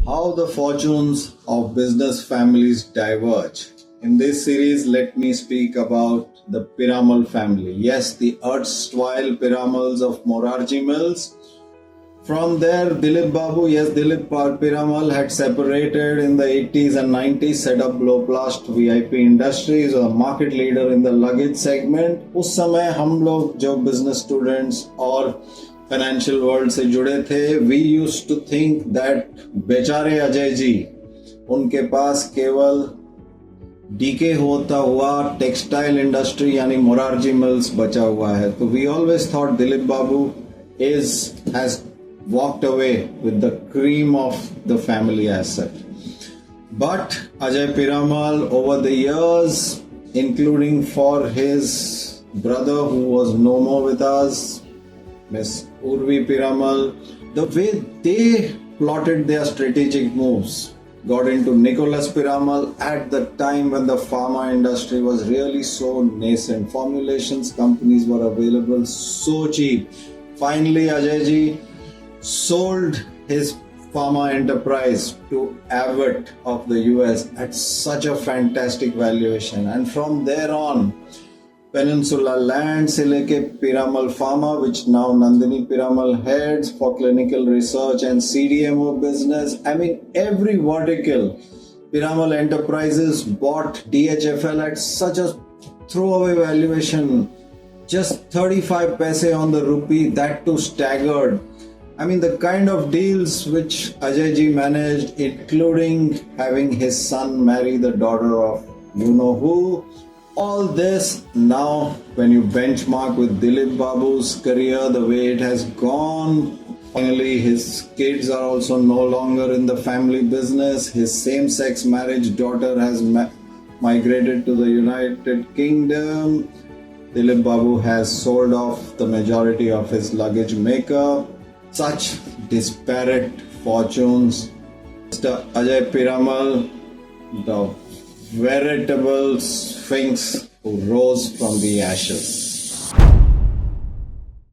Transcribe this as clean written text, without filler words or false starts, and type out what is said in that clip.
How the fortunes of business families diverge. In this series, let me speak about the Piramal family. Yes, the erstwhile Piramals of Morarji Mills. From there, Dilip Babu, yes, Dilip Piramal had separated in the 80s and 90s, set up Gloplast VIP Industries, a market leader in the luggage segment. उस समय हम लोग जो business students और financial world से जुड़े थे, we used to think that बेचारे अजय जी, उनके पास केवल डीके होता हुआ टेक्सटाइल इंडस्ट्री यानी मोरारजी मिल्स बचा हुआ है. तो we always thought Dilip Babu has walked away with the cream of the family asset. But Ajay Piramal, over the years, including for his brother who was no more with us, Miss Urvi Piramal, the way they plotted their strategic moves, got into Nicholas Piramal at the time when the pharma industry was really so nascent. Formulations companies were available so cheap. Finally, Ajay ji sold his pharma enterprise to Abbott of the US at such a fantastic valuation, and from there on, Peninsula Land se leke Piramal Pharma, which now Nandini Piramal heads for clinical research and CDMO business. I mean, every vertical, Piramal Enterprises bought DHFL at such a throwaway valuation, just 35 paise on the rupee, that too staggered. I mean, the kind of deals which Ajay ji managed, including having his son marry the daughter of you know who, all this now, when you benchmark with Dilip Babu's career, the way it has gone, finally his kids are also no longer in the family business. His same-sex marriage daughter has migrated to the United Kingdom. Dilip Babu has sold off the majority of his luggage maker. Such disparate fortunes. Mr. Ajay Piramal, the veritable sphinx who rose from the ashes.